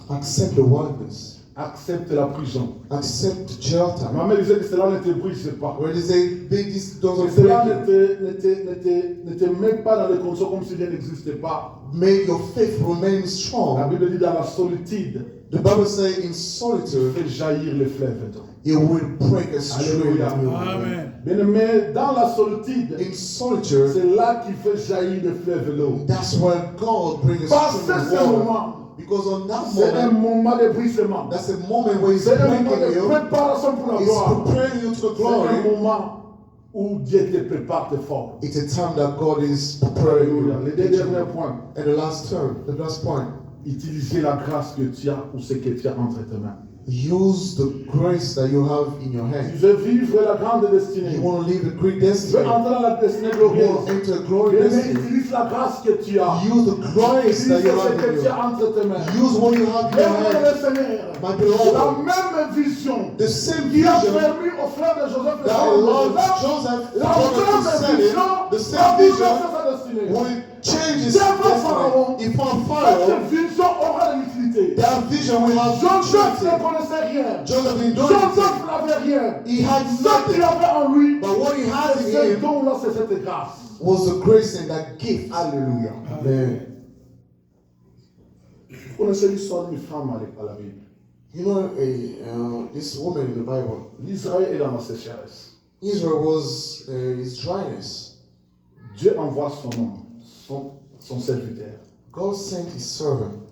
Accept the wildness. Accepte la prison. Accept jail time. Ma mère disait que cela ne te brise pas. When they say, this Que doesn't cela break you. ne te met pas dans les conditions comme si Dieu n'existait pas. May your faith remain La strong. Bible dit dans la solitude, The Bible says in il solitude, fait jaillir les fleuves d'eau. it will break a stream. Alléluia. Amen. Bien-aimé, dans la solitude, In solitude, c'est là qu'il fait jaillir les fleuves d'eau. that's where God brings a Parce stream que of ce water. moment, Because on that c'est un moment, moment de brisement. that's a moment where He's C'est un moment breaking de you. préparation pour la He's gloire. preparing you to the C'est un glory. moment où Dieu te prépare tes forces. It's a time that God is preparing you. Alléluia. Le dernier point, And the last point, utiliser la grâce que tu as ou ce que tu as entre tes mains. use the grace that you have in your Tu hand. veux vivre la grande destinée. You want to live a great Tu destiny. veux entrer dans la destinée You want to glorieuse. enter a glory Mais destiny. utilise la grâce que tu as. Use the grace Utilise that you ce have que in tu you. as entre tes mains. Use what you have in your Aime hand. le Seigneur. My beloved, La même vision the same qui a vision permis au frère de Joseph de that faire allowed Joseph, Joseph la to même send it, vision the a same bouleversé vision sa destinée. will change his Devant destiny. Pharaon, If on cette Pharaoh, vision aura de l'utilité. that vision will have Joseph ne utility. connaissait rien. Joseph didn't do Joseph anything. n'avait rien. He had Ce qu'il nothing. avait en lui, But what he had in ce him don-là, c'est cette grâce. was the grace and that gift. Alléluia. Amen. Vous connaissez l'histoire d'une femme à la Bible. You know, this woman in the Bible, L'Israël est dans la sécheresse. Israel was his dryness. Dieu envoie son homme, son serviteur. God sent his servant.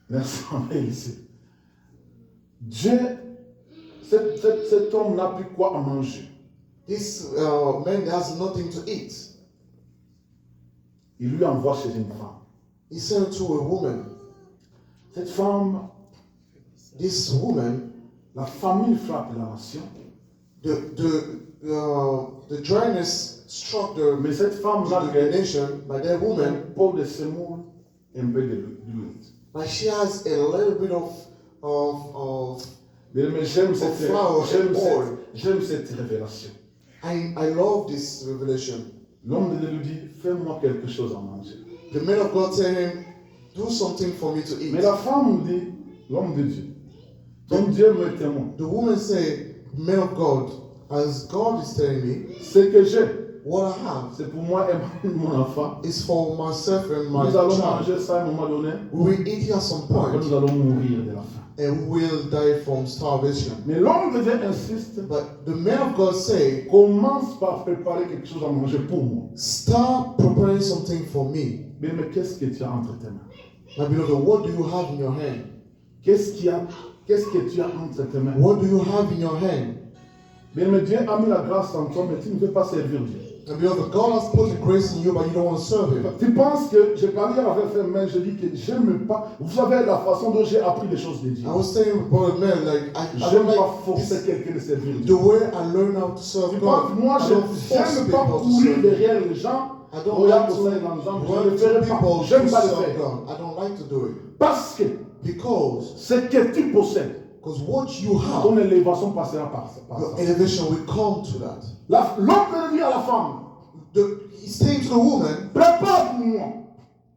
Merci, ici. Dieu, cet homme n'a plus quoi à manger. This man has nothing to eat. Il lui envoie chez une femme. He sent to a woman. Cette femme, This woman, la famine frappe la nation. the dryness struck the Mais cette femme n'a the nation by that un woman, pot de semoule et un peu d'huile. but she has a little bit of Mais j'aime cette révélation. I love this revelation. L'homme de Dieu lui dit, fais-moi quelque chose à manger. The man of God tell him, do something for me to eat. Mais la femme dit, l'homme de Dieu, ton Dieu me témoin. The woman say, man of God, as God is telling me, Ce que j'ai, what I have c'est pour moi et mon enfant. is for myself and my Nous allons child. manger ça à un moment donné. We will eat at some Après, point nous allons mourir de la faim. and we will die from starvation. Mais l'homme de Dieu insiste, But the man of God say, commence par préparer quelque chose à manger pour moi. start preparing something for me. Mais qu'est-ce que tu as entre tes mains? My beloved, what do you have in your hand? Qu'est-ce que tu as entre tes mains? What do you have in your hand? Mais Dieu a mis la grâce en toi, mais tu ne veux pas servir Dieu. My beloved, God has put the grace in you, but you don't want to serve Him. Tu penses que j'ai parlé avec un main, je dis que j'aime pas. Vous savez la façon dont j'ai appris les choses de Dieu. I was saying about a man, like I J'aime don't pas like forcer this, quelqu'un de servir the Dieu. way I learn how to serve Tu God. penses, moi, I don't force j'aime pas people to courir serve Him. derrière les gens. I don't Regarde like pour ça, to l'exemple, je run ne le to ferai pas. people to J'aime pas le serve faire. God. I don't like to do it. Parce que Because ce que tu possèdes, what you ton have, élévation passera par your ça. elevation will come to that. L'homme peut dire à la femme, He's saying to the woman, prépare pour moi,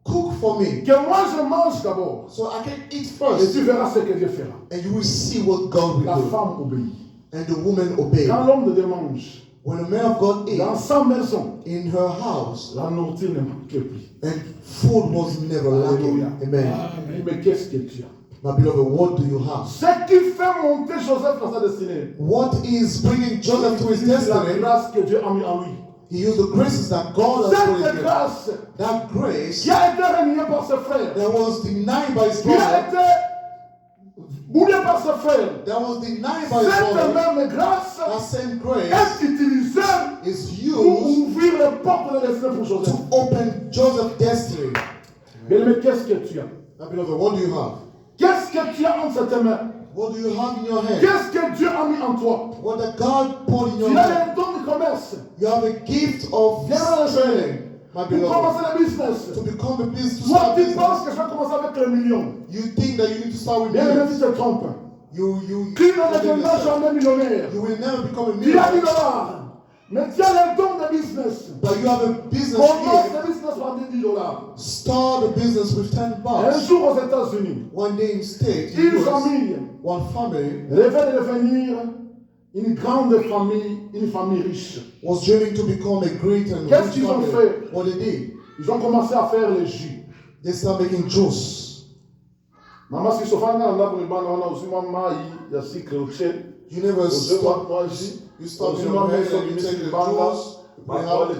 cook for me, que moi je mange d'abord. so I can eat Et first, tu verras ce que Dieu fera. and you will see what God will La do. femme obéit. And the woman obeyed. Quand l'homme de Dieu mange, When the man of God dans ate sa maison, in her house, la nourriture ne manquait plus. and food was never lacking. Alléluia. Amen. Mais qu'est-ce que tu as? My beloved, what do you have? Ce qui fait monter Joseph dans sa destinée, What is bringing Joseph to his c'est la destiny? grâce que Dieu a mis en lui. He used the graces that God has put in Cette him. grâce That grace qui a été reniée par ses frères, that was denied by his qui a brother, été boudée par ses frères, that was denied by his cette brother, même grâce that same grace est utilisée is pour used ouvrir les portes de la destinée pour Joseph. to open Joseph's destiny. Mais qu'est-ce que tu as? My beloved, what do you have? Qu'est-ce que tu as entre tes mains? What do you have in your hand? Qu'est-ce que Dieu a mis en toi? What did God put in your Tu hand? as un don de commerce. You have a gift of Viens dans le training, my Pour beloved, commencer le business. to become a business, to Toi, start tu business. penses que je vais commencer avec le million. You think that you need to start with Bien aimé, millions. tu te trompes. You Qui ne deviendra jamais millionnaire? you will never become a Tu as 10 millionaire. dollars. Mais tu as le don de business. But you have a business Commence here. le business par $10. Start a business with $10. Un jour aux États-Unis, One day in state, in une US, famille one family rêvait de devenir une grande famille, une famille riche. was dreaming to become a great and Qu'est-ce rich qu'ils ont family. fait? What they did, Ils ont commencé à faire les jus. they started making juice. Maman, si Sofana n'a pas aussi maman, il y a six clochers. You never stop. Moi, ici. You stop Aussi, your maman, head ils and you take the juice, you bring out,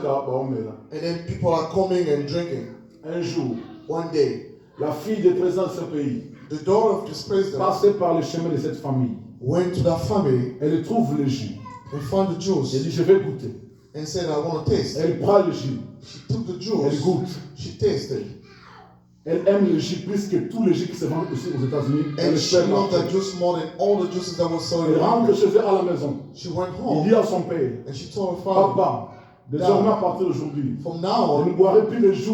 and then people are coming and drinking. Un jour, One day, la fille de président de ce pays the daughter of this president passait par le chemin de cette famille. went to that family Elle trouve le jus. and found the Elle juice dit, je vais goûter. and said, I want to taste. Elle prend le jus. She took the Elle juice, goûte. she tasted, Elle aime le jus plus que tous les jus qui se vendent aussi aux États-Unis. Elle and she fait loved that marcher. juice more than all the juices that were sold Elle rentre around. chez elle à la maison. She went Il home dit à son père, and she told her father, papa, désormais à partir d'aujourd'hui, from je now ne on, boirai plus les jus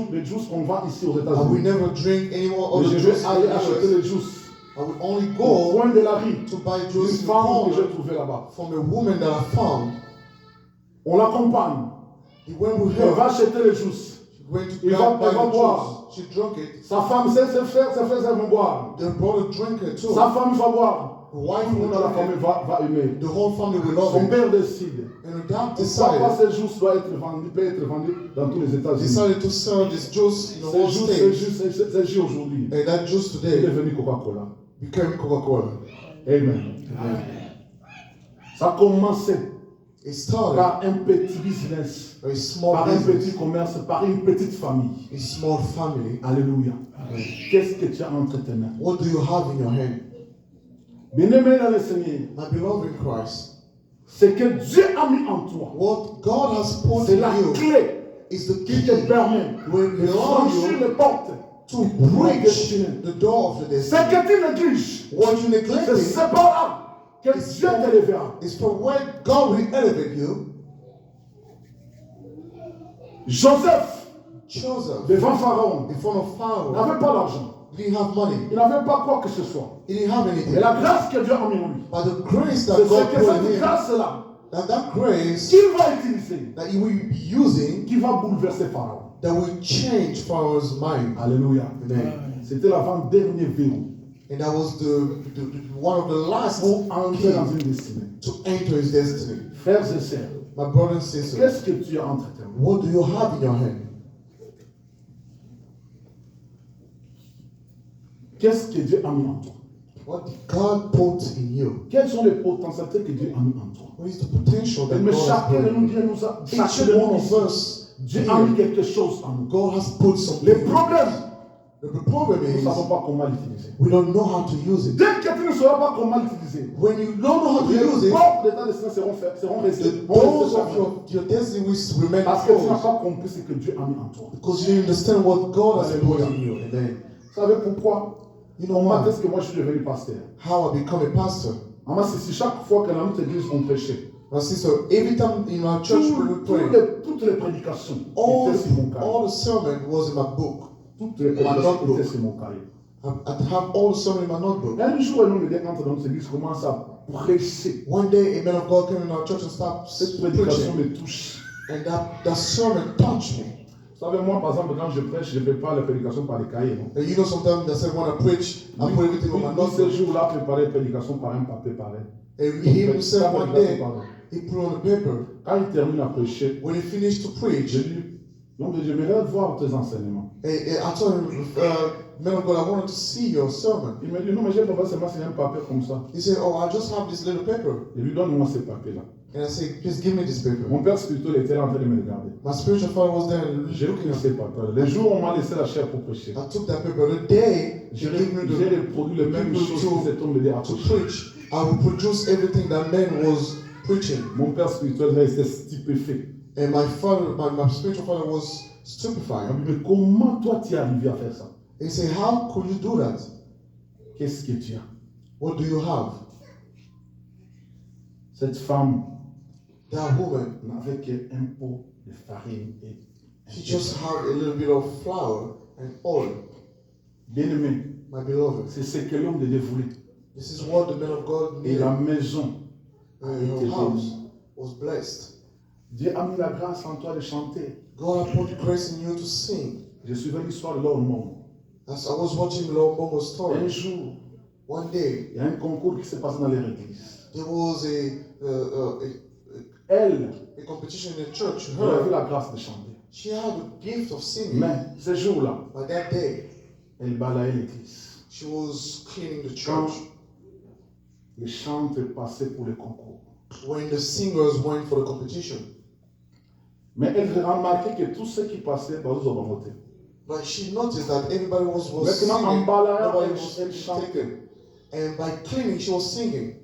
qu'on vend ici aux I will États-Unis. never drink any more of Mais the je vais juice in aller the acheter US. les jus I will only au go coin de la rue to buy d'une juice in the femme que j'ai corner trouvée là-bas. from a woman that I found. On l'accompagne. He went with Elle va her. acheter les jus. She went to Il va buy the boire. juice. She drank it. Sa femme, ses frères, elles vont boire. They brought a drinker too. Sa femme va boire. The wife Tout le will monde dans la drink famille it. va aimer. The whole family will love Son it. père décide. And the dad Papa, decided, ces jus doivent être vendus, peut être vendu dans tous les États-Unis. decided to sell this juice in the whole Ces state. jus aujourd'hui And that juice est today devenu Coca-Cola. became Coca-Cola. Amen. Ça a commencé It started par un petit business, a small par un business, petit commerce, par une petite famille. a small family. Alléluia. Qu'est-ce que tu as entre tes mains? What do you have in your hand? Bien-aimé dans le Seigneur, My beloved in Christ, ce que Dieu a mis en toi, what God has put c'est in la you clé is the qui key te permet will de allow franchir you les portes. to reach the door of the Ce destiny. que tu négliges, What you c'est neglecting séparable que Dieu t'élèvera. is from where God will elevate you. Joseph, Joseph, devant Pharaon, in front of Pharaoh, n'avait pas d'argent. didn't have money. Il n'avait pas quoi que ce soit. He didn't have Mais anything. la grâce que Dieu a mis en lui, But the grace c'est that God que put in cette him, grâce-là, that grace qu'il va utiliser, that he will be using, qui va bouleverser Pharaon. that will change Pharaoh's mind. Alléluia. Amen. C'était l'avant-dernier verrou And that was the one of the last pour entrer dans key une destinée. to enter his destiny. Frères et sœurs, My brothers and sisters, qu'est-ce que tu as entre tes mains? what do you have in your hand? Qu'est-ce que Dieu a mis en toi? What did God put in you? Quelles sont les potentialités que Dieu a mis en toi? What is the potential that Mais God has chacun de put nous, in Dieu nous a, you? chacun Each de one nous of ici, us, Dieu a mis here, quelque chose en nous. God has put something. Les problèmes, The problem nous ne is savons pas comment l'utiliser. we don't know how to use it. Dès que tu ne sauras pas comment l'utiliser, When you don't know how to use les it, portes de ta destinée seront restées. the doors of your destiny will remain Parce que tu n'as closed pas compris ce que Dieu a mis en toi. because you didn't understand what God has put Hallelujah. in you. Amen. Vous savez pourquoi? You know Comment why? est-ce que moi je suis devenu pasteur? How I become a pastor. Maman, c'est si chaque fois que dans notre église on prêchait, My sister, every time in our church we would pray, toutes les prédications all étaient sur mon cahier. the sermon was in my book. Toutes les my prédications notebook. étaient sur mon cahier. I'd have all the sermon in my notebook. Un jour, un homme de Dieu entre dans notre église, commence à prêcher. One day, a man of God came in our church and started Cette prédication preaching, me touche. and that sermon touched me. Vous savez, moi, par exemple, quand je prêche, je ne prépare la prédication par les cahiers. Non? And you know, sometimes they say when I preach, I put everything on my Lui, ce notebook. jour-là, préparer la prédication par un papier pareil. And he himself one day, Pardon. he put on the paper. Quand il termine à prêcher, When he finished to je preach, lui donc j'aimerais voir tes enseignements. and I told him, man of God, I wanted to see your sermon. Il me dit, non, mais j'ai pas seulement c'est un papier comme ça. He said, oh, I just have this little paper. Et lui donne-moi ce papier-là. And I said, please give me this paper. Mon père spirituel était là en train de me regarder. My spiritual father was there J'ai looking pris at ces me. papiers. Les jours où on m'a laissé la chair pour prêcher, I took that paper. The day j'ai he gave me reproduit les mêmes people choses que cet homme de Dieu a to prêché. preach, I would produce everything that man was preaching. Mon père spirituel restait stupéfait. And my father, my spiritual father was Il stupefied. m'a dit, mais comment toi tu es arrivé à faire ça? He said, how could you do that? Qu'est-ce que tu as? What do you have? Cette femme That woman, n'avait qu'un pot de farine et she just had a little bit of flour and oil. bien-aimé, My beloved, c'est ce que l'homme de Dieu voulait. this is what the man of God Et needed. la maison, Her house was blessed. Dieu a mis la grâce en toi de chanter. God has put grace in you to sing. Je suivais l'histoire de Laure Mbongo. As I was watching Lord Bongo's Un story, jour, one day, il y a un concours qui s'est passé dans leur église. there was Elle, a competition in the church. elle a vu Her, la grâce de chanter. she had the gift of singing. Mais ce jour-là, But that day, elle balayait l'église. she was cleaning the Quand church. les chantres passaient pour le concours. When the singers went for the competition. Mais elle a remarqué que tous ceux qui passaient, bah, ils ont monté. But she noticed that everybody was Maintenant, en singing, balayant, nobody elle was chantait. taken. And by cleaning, she was singing.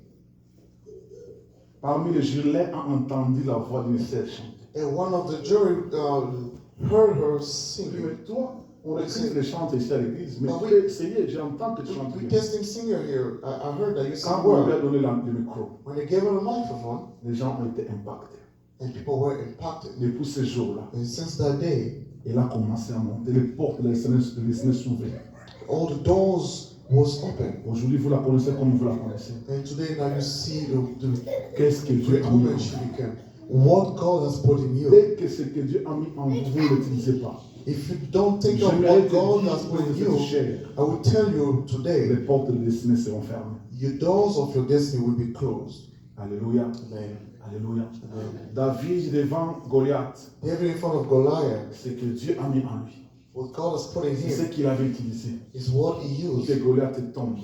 Parmi les jurés, a entendu la voix d'une sœur chanter. And one of the jury heard her Je dis, singing. mais toi, on recrute les chantres ici à l'église, mais Ah tu oui. peux essayer, j'entends que tu chantes We bien. testing singer here. I heard that you Quand sing on lui a well. donné le micro, When they gave her a microphone, les gens ont été impactés. and people were impacted. Depuis ce jour-là, And since that day, elle a commencé à monter. Les portes de l'Église s'ouvraient. all the doors was open. Aujourd'hui, vous la connaissez comme vous la connaissez. And today now you see the Qu'est-ce que Dieu great a mis en woman she vous? became. What God has put in you. Dès que ce que Dieu a mis en vous, vous ne l'utilisez pas. If you don't take up J'aimerais what te God dire has put in de you, cette chair, I will tell you les today, portes de destinée seront fermées. your doors of your destiny will be closed. Alléluia. Amen. Alléluia. Amen. David devant Goliath, David in front of Goliath, ce que Dieu a mis en lui, what God has put in c'est ce him qu'il avait utilisé is what he pour used que Goliath tombe.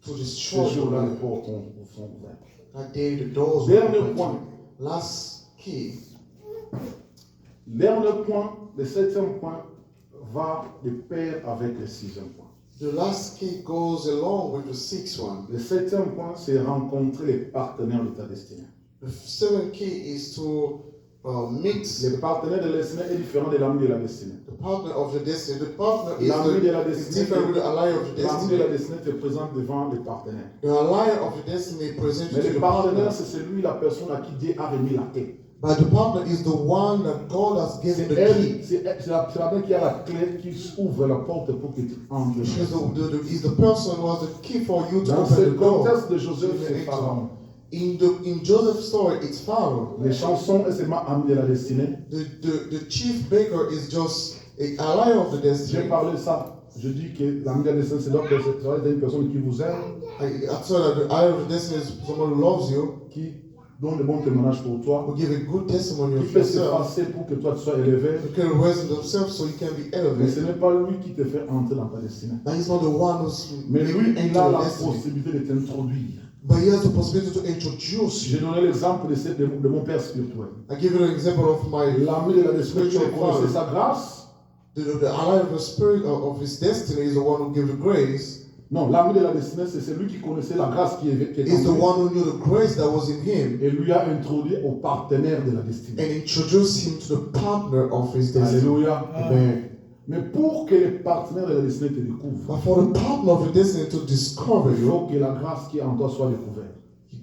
to Ce destroy jour-là, les Goliath. portes sont ouvertes. That day the doors were Dernier open. point. Last key. Dernier point, le septième point, va de pair avec le sixième point. The last key goes along with the sixth one. Le septième point, c'est rencontrer les partenaires de ta destinée. The seventh key is to mix Le partenaire de la destinée est différent de l'ami de la destinée. the partner of the destiny. The partner is, L'ami de la is destinée, different with the ally of the l'ami de la destiny. destinée te présente devant les partenaires. The ally of the destiny presents you Mais to le the partenaire, partner. c'est celui, la personne à qui Dieu a remis la clé. But the partner is the one that God has given C'est the elle, key. c'est la personne qui a la clé qui ouvre la porte pour que tu entres. Is the person who has the key for you to Dans open ce the door. contexte de Joseph, c'est Pharaon. In Joseph's story, it's Pharaoh. Les chansons, est seulement ami de la destinée. The chief baker is just an ally of the J'ai destiny. parlé de ça. Je dis que l'ami de la destinée, c'est une personne qui vous aime, I told that the ally of the destiny is someone who loves you, qui donne de bons témoignages pour toi, who give a good testimony qui of peut se yourself, passer pour que toi tu sois élevé. who can raise themselves so you can be Mais ce elevated. n'est pas lui qui te fait entrer dans ta destinée. But he's not the one who's Mais making lui, you il enter a the la destiny. possibilité de t'introduire. But he has the possibility to introduce J'ai you. donné l'exemple de mon père spirituel. I give you an example of my L'ami de la destinée qui spiritual connaissait father. sa grâce. The ally of the spirit of his destiny is the one who gave the grace. Non, l'ami de la destinée, c'est celui qui connaissait la grâce qui est Is the en lui one who knew the grace that was in him et lui a introduit au partenaire de la destinée. and introduced him to the partner of his destiny. Alléluia. Amen. Mais pour que les partenaires de la destinée te découvrent, But for the partner of your destiny to discover il you, faut que la grâce qui est en toi soit découverte.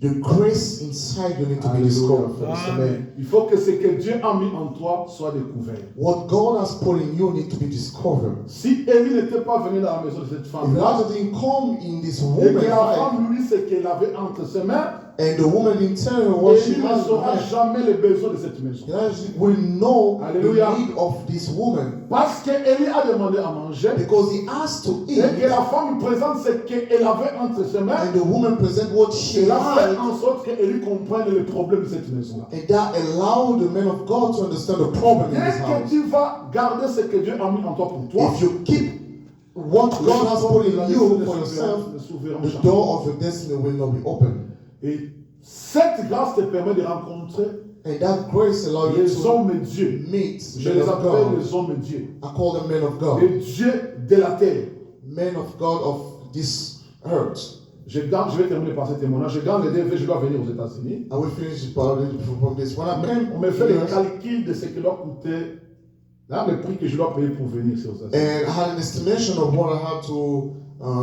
the grace inside you need to be Alléluia. discovered first. Amen. Il faut que ce que Dieu a mis en toi soit découvert. What God has put in you need to be discovered. Si Élie n'était pas venu dans la maison de cette If femme-là, Elijah didn't come in this et woman's que la life, femme lui ce qu'elle avait entre ses mains, and the woman didn't tell her what she Élie ne has in saura her, jamais les besoins de cette maison. Elijah will know Alléluia. the need of this woman Parce qu'Élie a demandé à manger, because he asked to et que eat, la femme lui présente ce qu'elle avait entre ses mains, and the woman present what she cela fait had, en sorte qu'Élie comprenne le problème de cette maison-là. and that allowed the man of God to understand the problem in Dès his que house. tu vas garder ce que Dieu a mis en toi pour toi, If you keep what God has put in you for yourself, ne s'ouvriront the jamais. door of your destiny will not be open. Et cette grâce te permet de rencontrer And that grace allows you les to hommes de Dieu. meet Je men les of appelle God. les hommes de Dieu. I call them men of God. Les dieux de la terre. Men of God of this earth. Je vais terminer par ce témoignage. Je gagne le DV, je dois venir aux États-Unis. I will finish from this. When I came On me fait le here, calcul de ce que leur coûtait, là, le prix que je dois payer pour venir aux États-Unis. and I had an estimation of what I had to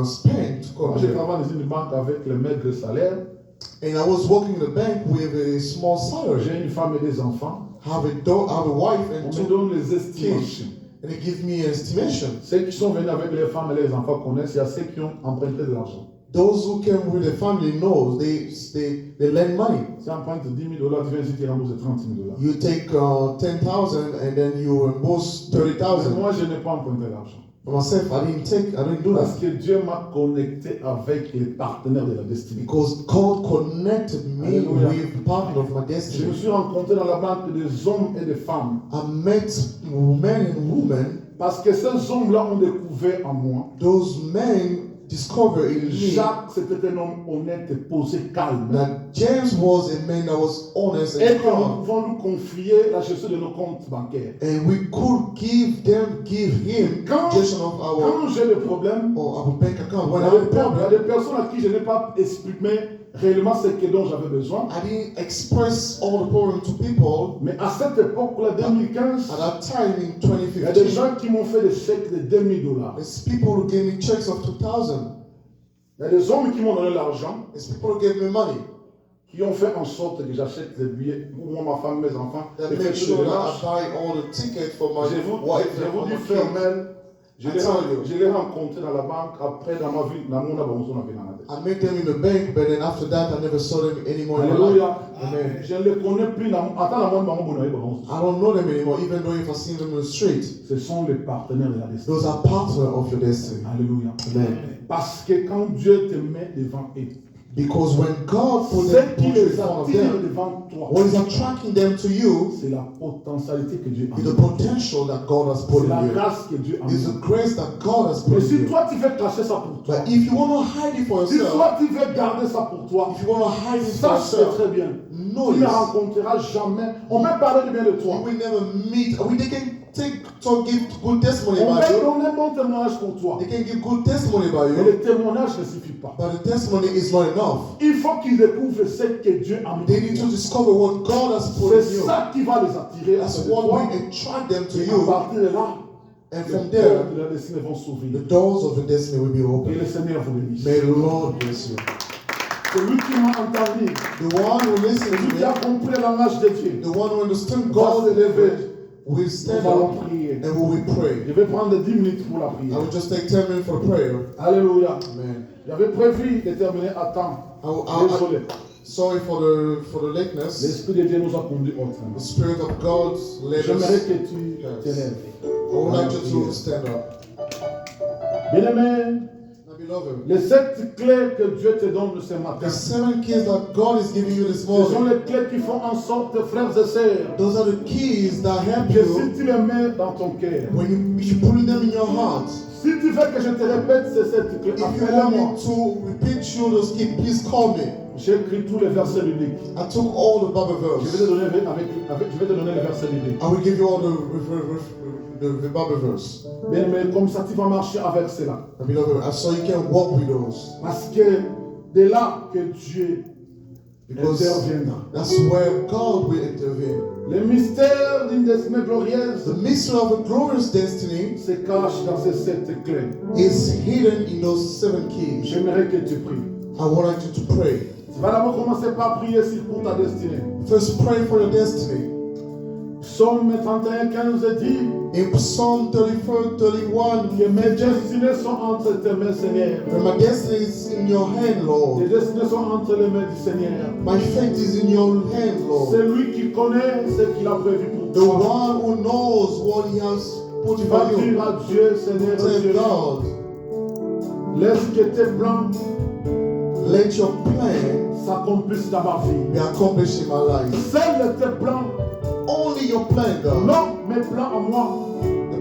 spend to Moi, come je here. travaille dans une banque avec le maigre salaire. And I was working in the bank with a small salary. J'ai une femme et des enfants. I have a wife On and me two donne les kids. estimations. And they give me an estimation. Ceux qui sont venus avec les femmes et les enfants connaissent, il y a ceux qui ont emprunté de l'argent. Those who came with their family knows they lend money. Si on prend $10,000, tu viens ici, tu rembourses $30,000. You take 10,000 and then you reimburse Mais 30,000. moi, je n'ai pas emprunté l'argent. For myself, I didn't do Parce that. que Dieu m'a connecté avec les partenaires de la destinée. Because God connected me Alléluia. with the partner of my Je me destiny. suis rencontré dans la banque des hommes et des femmes. I met men and women. Parce que ces hommes-là ont découvert en moi. Those men discovered in me Jacques, c'était un homme honnête, posé, calme. that James was a man that was honest Et and que nous calm. pouvons nous confier la gestion de nos comptes bancaires. And we could give him Quand, gestion of our quand j'ai des problèmes, bank account. il When y I a have a des problem, personnes à qui je n'ai pas exprimé réellement ce dont j'avais besoin. I didn't express all the problem to people. Mais à cette époque-là, 2015, At that time in il y a des 2015, gens qui m'ont fait des chèques de $2,000. there's people who gave me checks of 2,000. Il y a des hommes qui m'ont donné l'argent, There's people who gave me money. qui ont fait en sorte que j'achète des billets pour moi, ma femme, mes enfants. That Et make que sure je that marche. I buy all the tickets for my Je vous wife and dis, my kids. Fermel, je I tell you. l'ai rencontré dans la banque, après dans ma vie, dans mon abonnement, I met them in the bank, but then after that, I never saw them anymore in my life. Alléluia. Amen. Je ne les connais plus. Attends, la monde m'a I don't know them anymore, even though if I see them in the street. Ce sont les partenaires de la destinée. Those are partners of your destiny. Alléluia. Amen. Parce que quand Dieu te met devant eux, Because when God put ce them qui in les front of attire them, devant toi, what is attracting them to you c'est la potentialité que Dieu a is mis. the potential that God has put C'est la in you. grâce que Dieu a It's mis. the grace that God has Mais put in si you. toi tu veux cacher ça pour toi, But if you want to hide it for si yourself, toi tu veux garder ça pour toi, if you want to hide it for sache yourself, très bien, know tu ne this. rencontreras jamais. On peut parler de bien de We toi. will never meet. They can give good testimony On about peut you. donner bon témoignage pour toi. They can give good testimony about Mais you. le témoignage ne suffit pas. But the testimony is not enough. Il faut qu'ils découvrent ce que Dieu a mis. They need to discover what God has put in C'est you. ça qui va les attirer à That's ce what toi. will attract them to Et à you. partir de là, And les from portes there, de la destinée vont s'ouvrir. the doors of the destiny will be Et open. le Seigneur vous bénisse. May the Lord bless you. C'est lui qui m'a entendu. The one who C'est listens lui to qui a me, compris le langage de Dieu. the one who understands Va se God, lever. will Nous stand allons up prier. and we will pray. Je vais prendre 10 minutes pour la I prière. will just take 10 minutes for prayer. Alléluia. Amen. J'avais prévu de terminer à temps. Désolé. Sorry for the lateness. L'Esprit de Dieu nous a conduits The autrement. Spirit of God led J'aimerais us. que tu t'élèves. I would like you to stand up. Bien-aimé, My beloved, les 7 clés que Dieu te donne ce matin, the 7 keys that God is giving you this ce sont morning, les clés qui font en sorte, frères et sœurs, those are the keys that help que si you tu les mets dans ton cœur, when you put them in your heart. si tu veux que je te répète ces 7 clés, If you want appelle-moi. me to repeat you those keys, please call me. J'ai écrit tous les versets bibliques. I took all the Bible Je vais verse. te donner, je vais te donner les versets bibliques. I will give you all the Bible verse. Bien, mais comme ça, tu vas marcher avec cela. My beloved, so you can walk with those. Parce que de là que Dieu Because interviendra. that's where God will intervene. Le mystère d'une destinée glorieuse The mystery of a glorious destiny se cache dans ces 7 clés. is hidden in those 7 keys. J'aimerais que tu pries. I want you to pray. Tu vas d'abord commencer par prier pour ta destinée. First, pray for your destiny. Psaume 31, 15 dit In Psalm 34, 31, que mes destinées sont entre tes mains, Seigneur. that my destiny is in your hand, Tes Lord. destinées sont entre les mains du Seigneur. My fate is in your hand, C'est Lord. lui qui connaît ce qu'il a prévu pour The toi. one who knows what He has put Tu vas for dire you. à Dieu, Seigneur Tell Dieu, God, laisse que tes plans let your plan s'accomplissent dans ma vie. be accomplished in my life. Seuls tes plans, Only your plan, God. non mes plans à moi,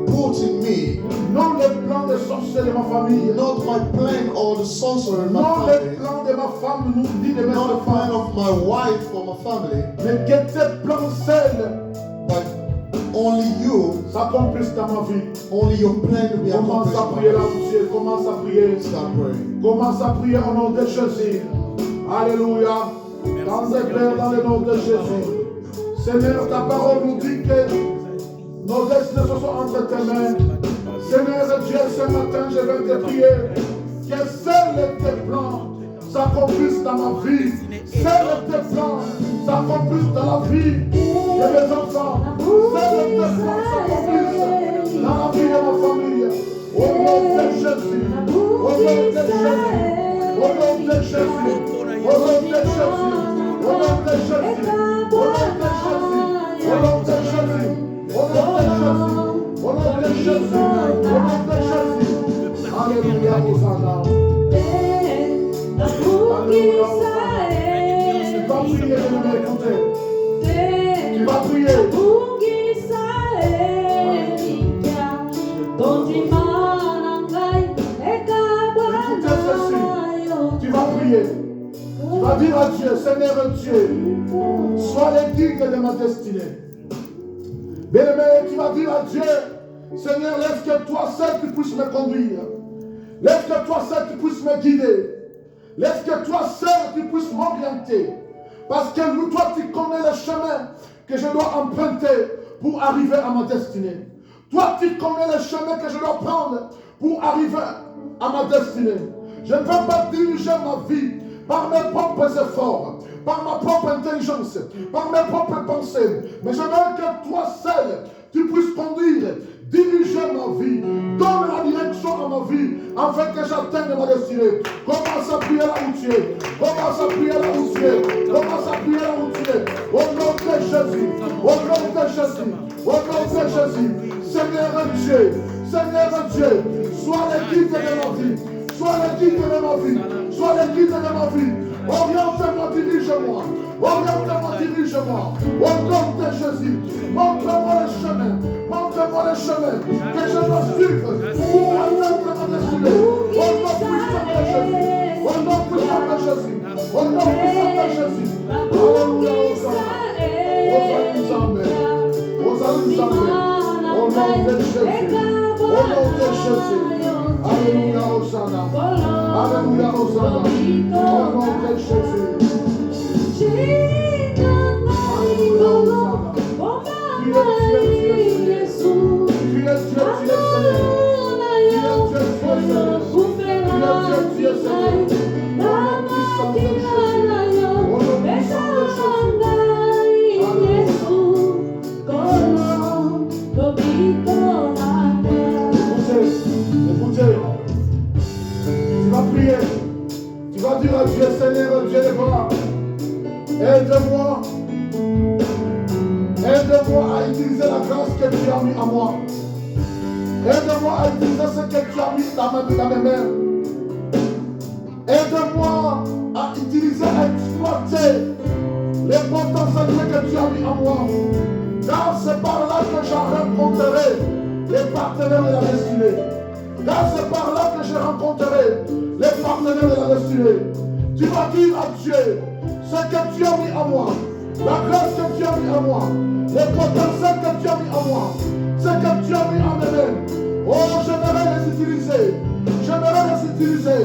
Put in me, non les plans des sorciers de ma famille, not my plan or the sorcerer in my non les family, plans de ma femme, ni de mes not the plan enfants, of my wife or my family, mais que tes plans seuls but only you, s'accomplissent dans ma vie. only your plan to be Commence accomplished à in prier my là life. où tu es, commence à prier. Start praying. Commence à prier au nom de Jésus. Alléluia. Dans et Père, dans le nom de Jésus. Seigneur, ta parole nous dit que nos destinées sont entre tes mains. Seigneur Dieu, ce matin, je vais te prier que seuls tes plans s'accomplissent dans ma vie. Seuls tes plans s'accomplissent dans la vie de mes enfants. Seuls tes plans s'accomplissent dans la vie de ma famille. Au nom de Jésus. Au nom de Jésus. Au nom de Jésus. Au nom de Jésus. Au nom de Jésus. Au nom de Jésus. Au nom de Jésus. Au nom de Jésus. Au nom de Jésus. Au nom de Jésus. Alléluia, Hosanna. Alléluia, Hosanna. Tu vas prier, je vais m'écouter. Tu vas prier. Tu vas prier. Tu vas dire à Dieu, Seigneur Dieu, sois le guide de ma destinée. Bien-aimé, tu vas dire à Dieu, Seigneur, laisse que toi seul tu puisses me conduire. Laisse que toi seul tu puisses me guider. Laisse que toi seul tu puisses m'orienter. Parce que toi tu connais le chemin que je dois emprunter pour arriver à ma destinée. Toi tu connais le chemin que je dois prendre pour arriver à ma destinée. Je ne veux pas diriger ma vie par mes propres efforts, par ma propre intelligence, par mes propres pensées. Mais je veux que toi seul, tu puisses conduire, diriger ma vie, donne la direction à ma vie, afin que j'atteigne ma destinée. Commence à prier là où tu es. Commence à prier là où tu es. Commence à prier là où tu es. Au nom de Jésus. Au nom de Jésus. Au nom de Jésus. Seigneur Dieu. Seigneur Dieu. Sois le guide de ma vie. Sois le guide de ma vie. Sois le guide de ma vie. Oriente-moi, dirige-moi. Oriente-moi, dirige-moi. Au nom de Jésus. Montre-moi le chemin. Montre-moi le chemin que je dois suivre pour atteindre ma destinée. Au nom puissant de Jésus. Au nom puissant de Jésus. Au nom puissant de Jésus. Alléluia, Hosanna. Hosanna. Au nom de Jésus. Au nom de Jésus. Alléluia, Hosanna. Alléluia, Hosanna. Au nom de Jésus. Alléluia, Hosanna. Tu es Dieu, Seigneur. Tu es Dieu, Seigneur. Tu es Dieu, Seigneur. Au nom puissant de Jésus. Au nom puissant de Écoutez, tu vas prier, tu vas dire à Dieu, Seigneur, Dieu des gloires, aide-moi à utiliser la grâce que tu as mis à moi. Aide-moi à utiliser ce que tu as mis dans mes mains. Aide-moi à utiliser, à exploiter les potentialités que tu as mis en moi. Car c'est par là que je rencontrerai les partenaires de la destinée. Car c'est par là que je rencontrerai les partenaires de la destinée. Tu vas dire à Dieu ce que tu as mis en moi, la grâce que tu as mis en moi, les potentiels que tu as mis en moi, ce que tu as mis en mes mains. Oh, j'aimerais les utiliser. J'aimerais les utiliser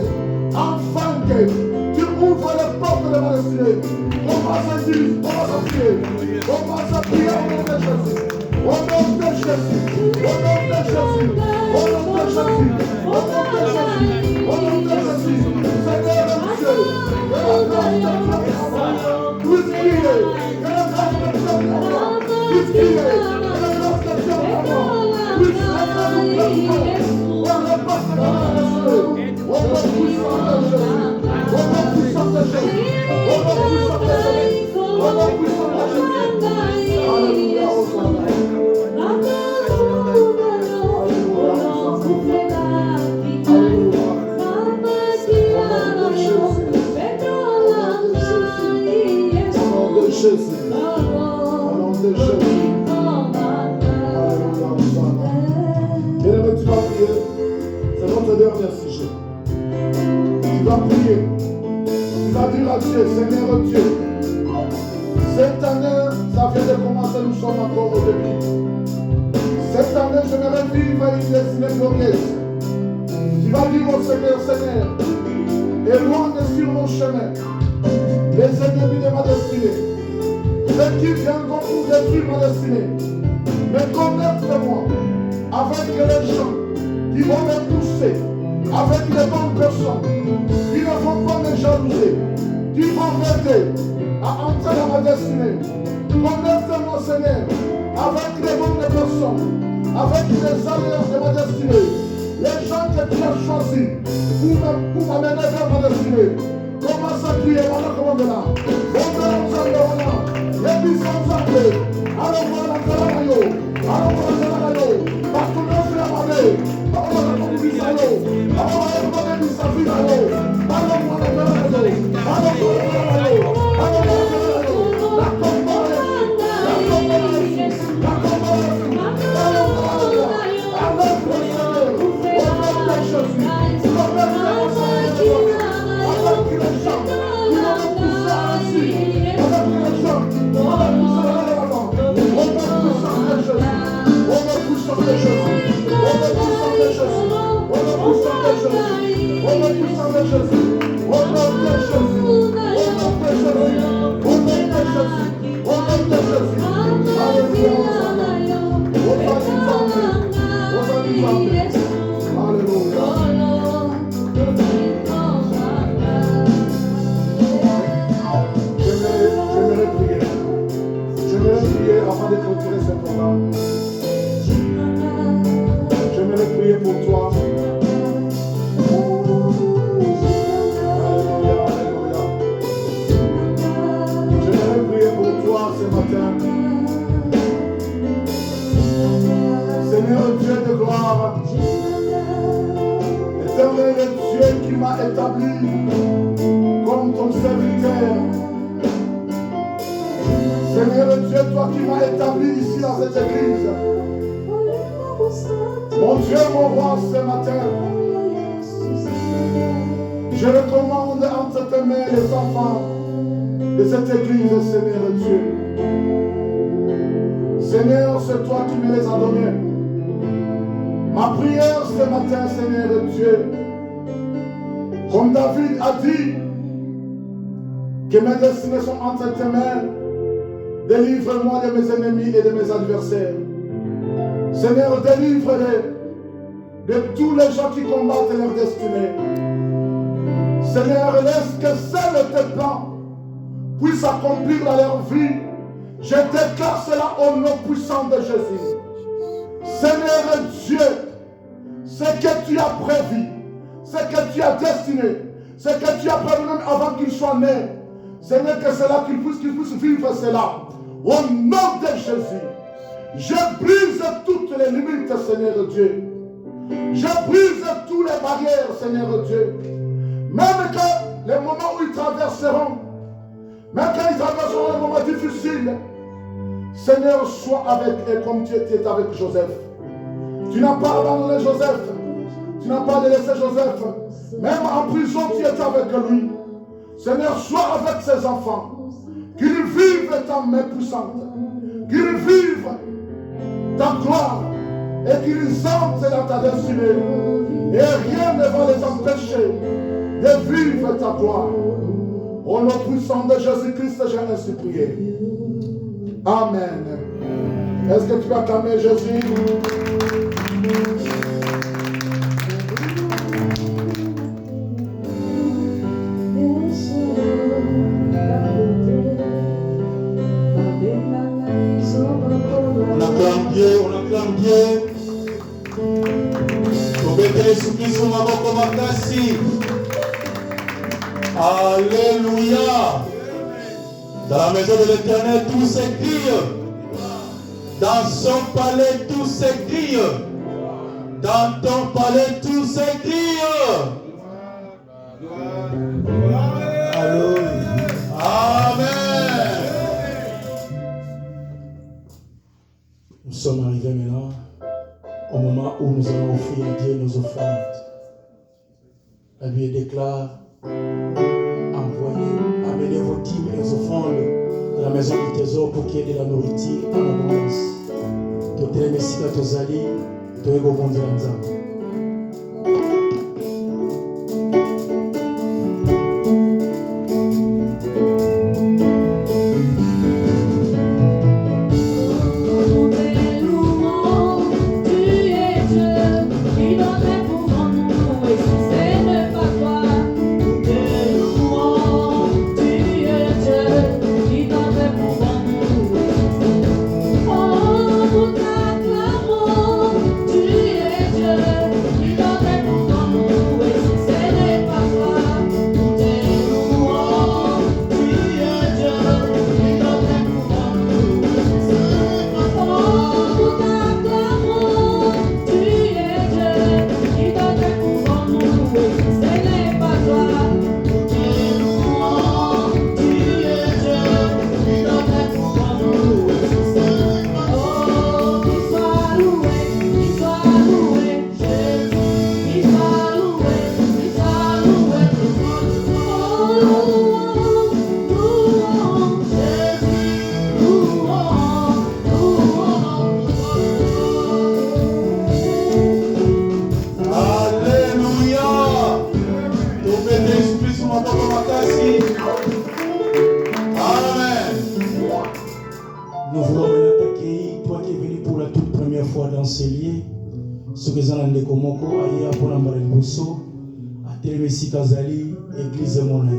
afin que tu ouvres les portes de ma destinée. Commence à dire, commence à prier. Commence à prier au nom de Jésus. Au nom de Jésus. Au nom de Jésus. Au nom de Jésus. Au nom de Jésus. Au nom de Jésus. Seigneur Dieu, que la grâce de Dieu puisse crier. Que la grâce de Dieu puisse crier. Que la grâce de Dieu puisse être nous pour le poste de la destinée. Au nom puissant de Jésus. Au nom puissant de Jésus. Au nom puissant de Jésus. Au nom puissant de Jésus. Alléluia, Hosanna. Jésus. Au nom de Jésus. Alléluia, Hosanna. Bien-aimé, tu vas prier. C'est notre dernier sujet. Tu vas prier. Tu vas dire à Dieu, Seigneur Dieu, cette année, ça vient de commencer, nous sommes encore au début. Cette année, j'aimerais vivre une destinée glorieuse. Tu vas dire au Seigneur, Seigneur, éloigne sur mon chemin les ennemis de ma destinée, ceux qui viendront pour détruire ma destinée. Mais connecte-moi avec les gens qui vont me pousser, avec les bonnes personnes qui ne vont pas me jalouser, qui vont m'aider à entrer dans ma destinée. Connecte-moi, Seigneur, avec les bonnes personnes, avec les alliances de ma destinée, Les gens que tu as choisis pour m'amener vers ma destinée. Commence à prier, voilà comment on est là. Comme David a dit que mes destinées sont entre tes mains, délivre-moi de mes ennemis et de mes adversaires. Seigneur, délivre-les de tous les gens qui combattent leur destinée. Seigneur, laisse que seuls tes plans puissent accomplir dans leur vie. Je déclare cela au nom puissant de Jésus. Seigneur Dieu, ce que tu as prévu, ce que tu as destiné, ce que tu as prévu même avant qu'il soit né, Seigneur, que c'est là qu'il puisse vivre cela. Au nom de Jésus, je brise toutes les limites, Seigneur Dieu. Je brise toutes les barrières, Seigneur Dieu. Même quand les moments où ils traverseront, même quand ils traverseront les moments difficiles, Seigneur, sois avec eux comme tu étais avec Joseph. Tu n'as pas abandonné Joseph. Tu n'as pas délaissé Joseph. Même en prison, tu étais avec lui. Seigneur, sois avec ses enfants. Qu'ils vivent ta main puissante. Qu'ils vivent ta gloire. Et qu'ils entrent dans ta destinée. Et rien ne va les empêcher de vivre ta gloire. Au nom puissant de Jésus-Christ, j'ai ainsi prié. Amen. Est-ce que tu vas acclamer Jésus? On acclame Dieu. Alléluia. Dans la maison de l'Éternel, tout s'écrit. Dans son palais, tout s'écrit. Dans ton palais, tout s'écrit. Alléluia. Amen. Nous sommes arrivés maintenant au moment où nous allons offrir à Dieu nos offrandes. La Bible déclare: envoyez, amenez vos dîmes et vos offrandes à la maison du trésor pour qu'il y ait de la nourriture en abondance. Totel mesika tozali, toyeko bonzela nzambe. Tu es Dieu. Amen. Nous voulons maintenant t'accueillir, toi qui es venu pour la toute première fois dans ces lieux. Ce que nous avons Komoko, aïe, pour l'embarrer le bousseau, à Télémessi Kazali, église de Monaï.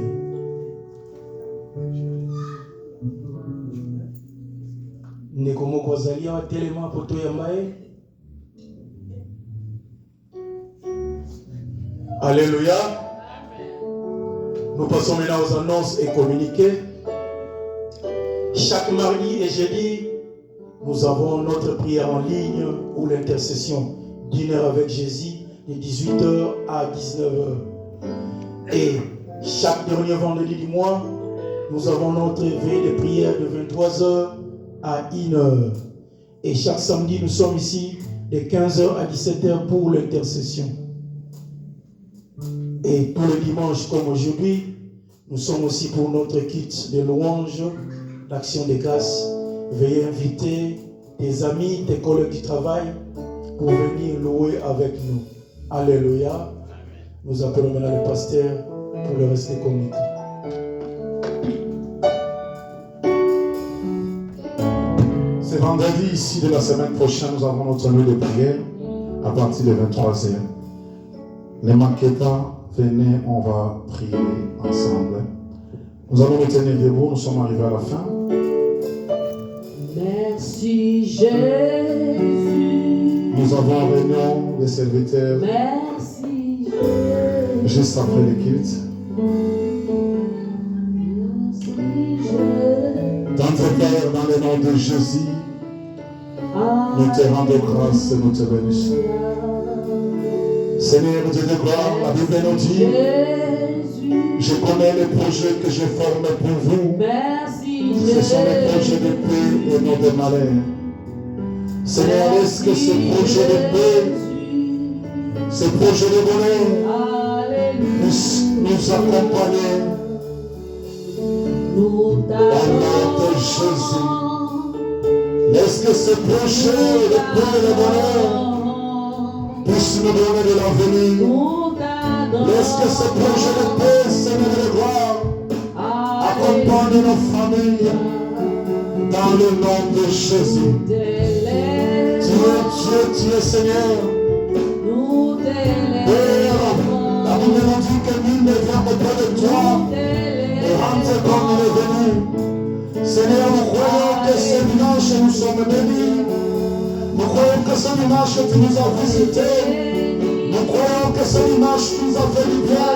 Nekomoko Azali, à Téléma, pour toi Yambaye. Alléluia. Nous passons maintenant aux annonces et communiqués. Chaque mardi et jeudi, nous avons notre prière en ligne ou l'intercession d'une heure avec Jésus de 18h à 19h. Et chaque dernier vendredi du mois, nous avons notre veille de prière de 23h à 1h. Et chaque samedi, nous sommes ici de 15h à 17h pour l'intercession. Et tous les dimanches comme aujourd'hui, nous sommes aussi pour notre kit de louanges, d'action de grâce. Veuillez inviter tes amis, tes collègues du travail pour venir louer avec nous. Alléluia. Nous appelons maintenant le pasteur pour le reste des communiqués. C'est vendredi ici de la semaine prochaine, nous avons notre nuit de prière à partir de 23h. Ne manquez pas, venez, on va prier ensemble. Nous allons nous tenir debout, nous sommes arrivés à la fin. Merci Jésus. Nous avons en réunion des serviteurs. Merci Jésus. Juste après le culte. Dans tes Père, dans le nom de Jésus, nous te rendons grâce et nous te bénissons. Seigneur Dieu de gloire, la Bible nous dit, je connais les projets que j'ai formés pour vous. Ce sont des projets de paix et non de malheur. Seigneur, est-ce que ces projets de paix, ces projets de bonheur puissent nous accompagner au nom de Jésus? Est-ce que ces projets de paix et de bonheur puissent nous donner de l'avenir? Est-ce que ces projets de paix, Seigneur de gloire, accompagnent nos familles dans le nom de Jésus? Tu es Seigneur. Père, la Bible nous dit que nul ne vient auprès de toi et rentre comme il est venu. Seigneur, nous croyons que ce dimanche nous sommes bénis. Nous croyons que ce dimanche tu nous as visités. Nous croyons que ce dimanche tu nous as fait du bien.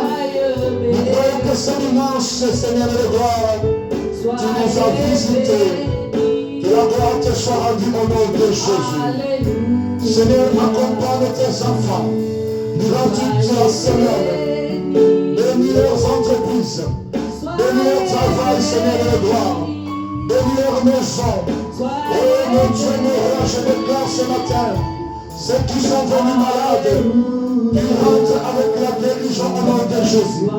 Nous croyons que ce dimanche, Seigneur de gloire, tu nous as visités. Que la gloire te soit rendue au nom de Jésus. Seigneur, accompagne tes enfants durant toute la semaine. Bénis leurs entreprises. Bénis leur travail, Seigneur de gloire. Bénis leur maison. Oh mon Dieu, je déclare ce matin, ceux qui sont venus malades, ils rentrent avec la guérison au nom de Jésus.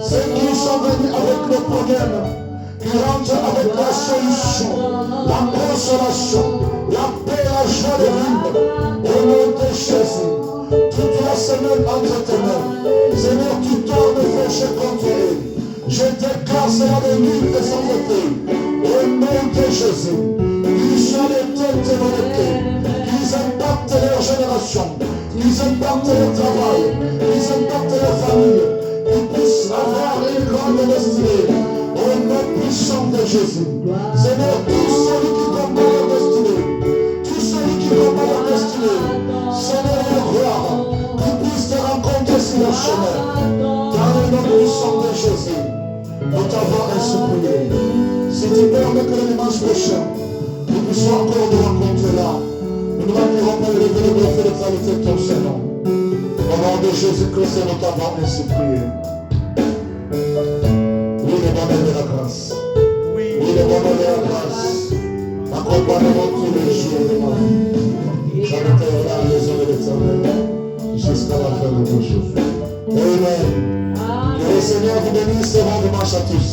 Ceux qui sont venus avec le problème, ils rentrent avec la solution, la consolation, la paix, la joie de vivre au nom de Jésus. Toute la semaine entre tes mains, Seigneur, tu tords de flécher contre eux. Je déclare cela de nul et sans effet. Au nom de Jésus, qu'ils soient les têtes développées, qu'ils impactent leur génération, qu'ils impactent leur travail, qu'ils impactent leur famille, qu'ils puissent avoir une grande destinée. Au nom puissant de Jésus. Seigneur, tous ceux qui combattent leur destinée, tous ceux qui combattent leur destinée, Seigneur, leur gloire, qu'ils puissent te rencontrer sur leur chemin. Dans le nom puissant de Jésus, nous t'avons ainsi prié. Si tu permets que le dimanche prochain, nous puissions encore nous rencontrer là, nous ne manquerons pas de révéler le fait de qualité de ton Seigneur. Au nom de Jésus-Christ, nous t'avons ainsi prié. Oui, le bonheur de la grâce. Oui, le bonheur de la grâce. Accompagnez-moi tous les jours de ma vie. J'habiterai là les hommes de l'Éternel jusqu'à la fin de nos jours. Amen. Que le Seigneur vous bénisse et rende dimanche à tous.